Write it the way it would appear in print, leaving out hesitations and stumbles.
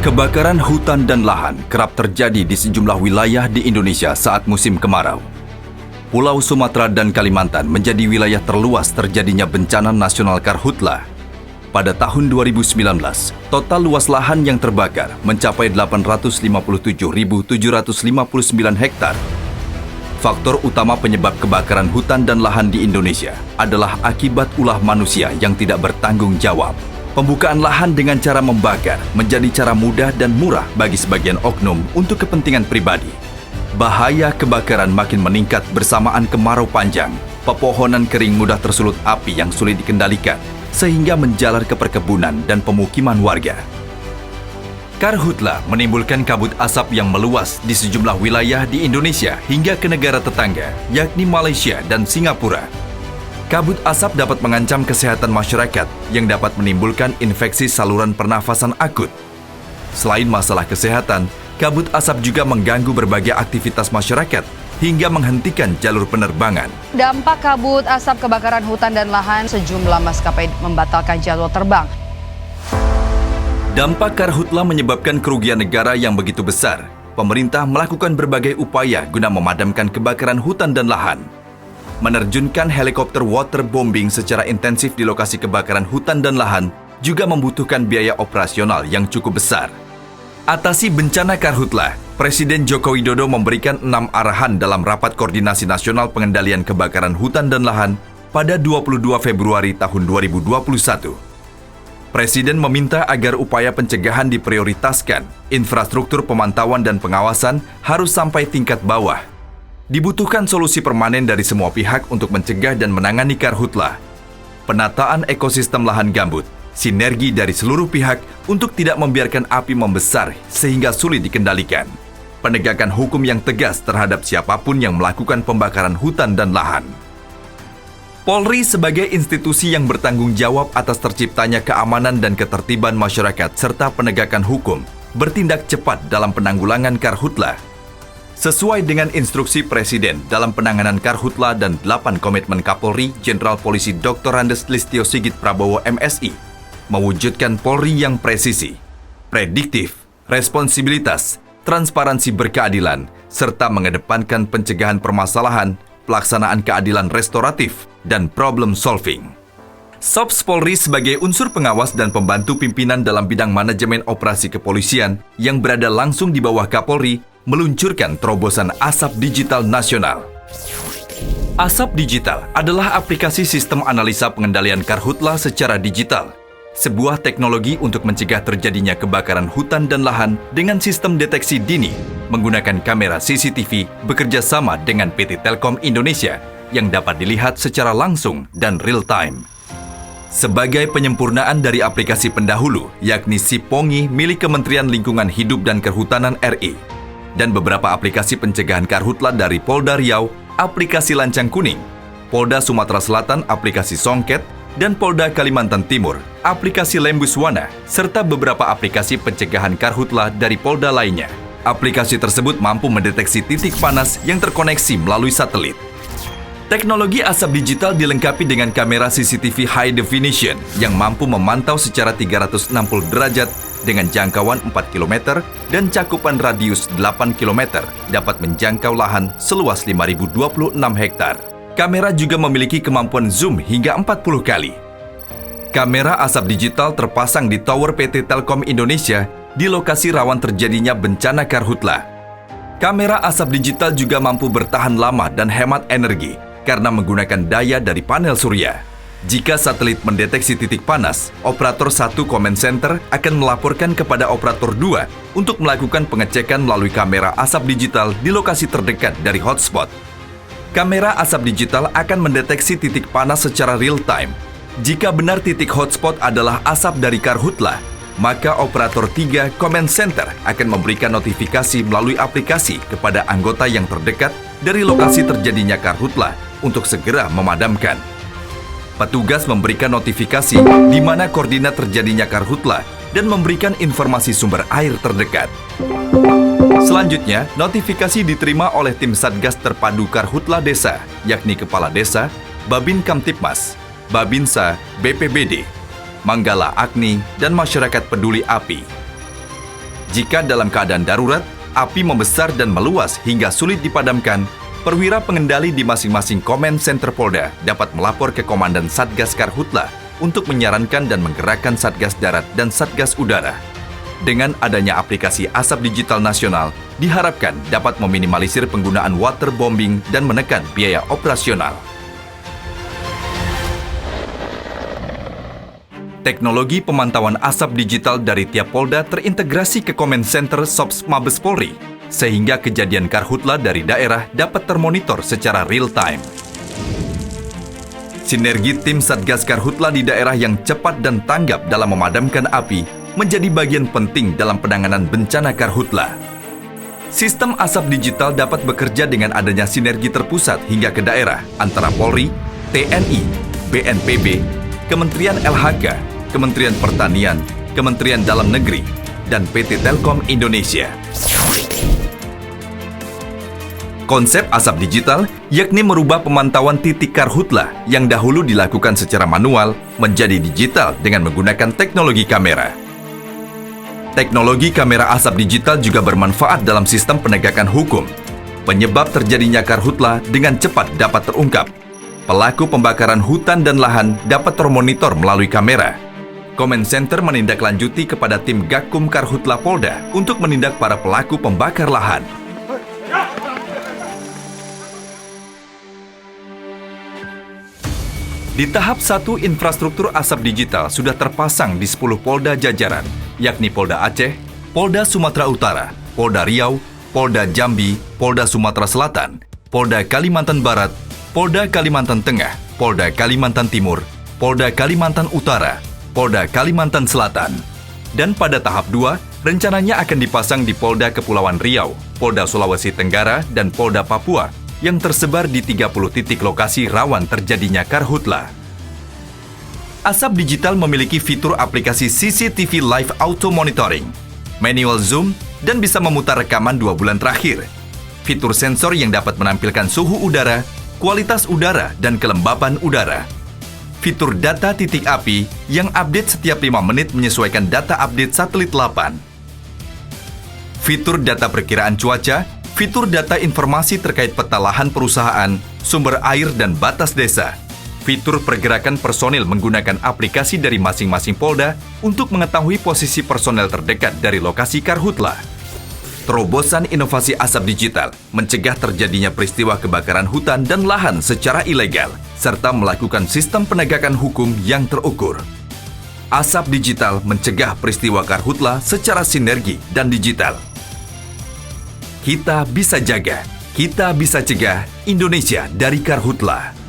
Kebakaran hutan dan lahan kerap terjadi di sejumlah wilayah di Indonesia saat musim kemarau. Pulau Sumatera dan Kalimantan menjadi wilayah terluas terjadinya bencana nasional karhutla. Pada tahun 2019, total luas lahan yang terbakar mencapai 857.759 hektar. Faktor utama penyebab kebakaran hutan dan lahan di Indonesia adalah akibat ulah manusia yang tidak bertanggung jawab. Pembukaan lahan dengan cara membakar menjadi cara mudah dan murah bagi sebagian oknum untuk kepentingan pribadi. Bahaya kebakaran makin meningkat bersamaan kemarau panjang. Pepohonan kering mudah tersulut api yang sulit dikendalikan, sehingga menjalar ke perkebunan dan pemukiman warga. Karhutla menimbulkan kabut asap yang meluas di sejumlah wilayah di Indonesia hingga ke negara tetangga, yakni Malaysia dan Singapura. Kabut asap dapat mengancam kesehatan masyarakat yang dapat menimbulkan infeksi saluran pernafasan akut. Selain masalah kesehatan, kabut asap juga mengganggu berbagai aktivitas masyarakat hingga menghentikan jalur penerbangan. Dampak kabut asap kebakaran hutan dan lahan, sejumlah maskapai membatalkan jadwal terbang. Dampak karhutla menyebabkan kerugian negara yang begitu besar. Pemerintah melakukan berbagai upaya guna memadamkan kebakaran hutan dan lahan. Menerjunkan helikopter waterbombing secara intensif di lokasi kebakaran hutan dan lahan juga membutuhkan biaya operasional yang cukup besar. Atasi bencana karhutla, Presiden Joko Widodo memberikan 6 arahan dalam Rapat Koordinasi Nasional Pengendalian Kebakaran Hutan dan Lahan pada 22 Februari tahun 2021. Presiden meminta agar upaya pencegahan diprioritaskan, infrastruktur pemantauan dan pengawasan harus sampai tingkat bawah. Dibutuhkan solusi permanen dari semua pihak untuk mencegah dan menangani karhutla. Penataan ekosistem lahan gambut, sinergi dari seluruh pihak untuk tidak membiarkan api membesar sehingga sulit dikendalikan. Penegakan hukum yang tegas terhadap siapapun yang melakukan pembakaran hutan dan lahan. Polri sebagai institusi yang bertanggung jawab atas terciptanya keamanan dan ketertiban masyarakat serta penegakan hukum, bertindak cepat dalam penanggulangan karhutla. Sesuai dengan instruksi Presiden dalam penanganan karhutla dan 8 komitmen Kapolri Jenderal Polisi Dr. Andes Listio Sigit Prabowo MSI, mewujudkan Polri yang presisi, prediktif, responsibilitas, transparansi berkeadilan, serta mengedepankan pencegahan permasalahan, pelaksanaan keadilan restoratif, dan problem solving. Sops Polri sebagai unsur pengawas dan pembantu pimpinan dalam bidang manajemen operasi kepolisian yang berada langsung di bawah Kapolri, meluncurkan terobosan Asap Digital Nasional. Asap Digital adalah aplikasi sistem analisa pengendalian karhutla secara digital, sebuah teknologi untuk mencegah terjadinya kebakaran hutan dan lahan dengan sistem deteksi dini menggunakan kamera CCTV bekerja sama dengan PT Telkom Indonesia yang dapat dilihat secara langsung dan real-time. Sebagai penyempurnaan dari aplikasi pendahulu, yakni Sipongi milik Kementerian Lingkungan Hidup dan Kehutanan RI, dan beberapa aplikasi pencegahan karhutla dari Polda Riau, aplikasi Lancang Kuning, Polda Sumatera Selatan, aplikasi Songket, dan Polda Kalimantan Timur, aplikasi Lembuswana, serta beberapa aplikasi pencegahan karhutla dari Polda lainnya. Aplikasi tersebut mampu mendeteksi titik panas yang terkoneksi melalui satelit. Teknologi asap digital dilengkapi dengan kamera CCTV High Definition yang mampu memantau secara 360 derajat dengan jangkauan 4 km dan cakupan radius 8 km dapat menjangkau lahan seluas 5.026 hektar. Kamera juga memiliki kemampuan zoom hingga 40 kali. Kamera asap digital terpasang di Tower PT Telkom Indonesia di lokasi rawan terjadinya bencana karhutla. Kamera asap digital juga mampu bertahan lama dan hemat energi karena menggunakan daya dari panel surya. Jika satelit mendeteksi titik panas, operator 1 command center akan melaporkan kepada operator 2 untuk melakukan pengecekan melalui kamera asap digital di lokasi terdekat dari hotspot. Kamera asap digital akan mendeteksi titik panas secara real-time. Jika benar titik hotspot adalah asap dari karhutla, maka operator 3 command center akan memberikan notifikasi melalui aplikasi kepada anggota yang terdekat dari lokasi terjadinya karhutla untuk segera memadamkan. Petugas memberikan notifikasi di mana koordinat terjadinya karhutla dan memberikan informasi sumber air terdekat. Selanjutnya, notifikasi diterima oleh tim Satgas Terpadu Karhutla Desa, yakni Kepala Desa, Babin Kamtipmas, Babinsa, BPBD, Manggala Agni, dan masyarakat peduli API. Jika dalam keadaan darurat, api membesar dan meluas hingga sulit dipadamkan, perwira pengendali di masing-masing Command Center Polda dapat melapor ke Komandan Satgas Karhutla untuk menyarankan dan menggerakkan Satgas Darat dan Satgas Udara. Dengan adanya aplikasi Asap Digital Nasional, diharapkan dapat meminimalisir penggunaan waterbombing dan menekan biaya operasional. Teknologi pemantauan asap digital dari tiap Polda terintegrasi ke Command Center Sops Mabes Polri, sehingga kejadian karhutla dari daerah dapat termonitor secara real-time. Sinergi tim Satgas Karhutla di daerah yang cepat dan tanggap dalam memadamkan api menjadi bagian penting dalam penanganan bencana karhutla. Sistem asap digital dapat bekerja dengan adanya sinergi terpusat hingga ke daerah antara Polri, TNI, BNPB, Kementerian LHK, Kementerian Pertanian, Kementerian Dalam Negeri, dan PT Telkom Indonesia. Konsep asap digital yakni merubah pemantauan titik karhutla yang dahulu dilakukan secara manual menjadi digital dengan menggunakan teknologi kamera. Teknologi kamera asap digital juga bermanfaat dalam sistem penegakan hukum. Penyebab terjadinya karhutla dengan cepat dapat terungkap. Pelaku pembakaran hutan dan lahan dapat termonitor melalui kamera. Command Center menindaklanjuti kepada tim Gakum Karhutla Polda untuk menindak para pelaku pembakar lahan. Di tahap 1, infrastruktur asap digital sudah terpasang di 10 Polda jajaran, yakni Polda Aceh, Polda Sumatera Utara, Polda Riau, Polda Jambi, Polda Sumatera Selatan, Polda Kalimantan Barat, Polda Kalimantan Tengah, Polda Kalimantan Timur, Polda Kalimantan Utara, Polda Kalimantan Selatan. Dan pada tahap 2, rencananya akan dipasang di Polda Kepulauan Riau, Polda Sulawesi Tenggara, dan Polda Papua yang tersebar di 30 titik lokasi rawan terjadinya karhutla. Asap digital memiliki fitur aplikasi CCTV Live Auto Monitoring, manual zoom, dan bisa memutar rekaman 2 bulan terakhir. Fitur sensor yang dapat menampilkan suhu udara, kualitas udara, dan kelembapan udara. Fitur data titik api yang update setiap 5 menit menyesuaikan data update satelit 8. Fitur data perkiraan cuaca, fitur data informasi terkait peta lahan perusahaan, sumber air dan batas desa. Fitur pergerakan personil menggunakan aplikasi dari masing-masing Polda untuk mengetahui posisi personel terdekat dari lokasi karhutla. Terobosan inovasi asap digital mencegah terjadinya peristiwa kebakaran hutan dan lahan secara ilegal, serta melakukan sistem penegakan hukum yang terukur. Asap digital mencegah peristiwa karhutla secara sinergi dan digital. Kita bisa jaga, kita bisa cegah Indonesia dari karhutla.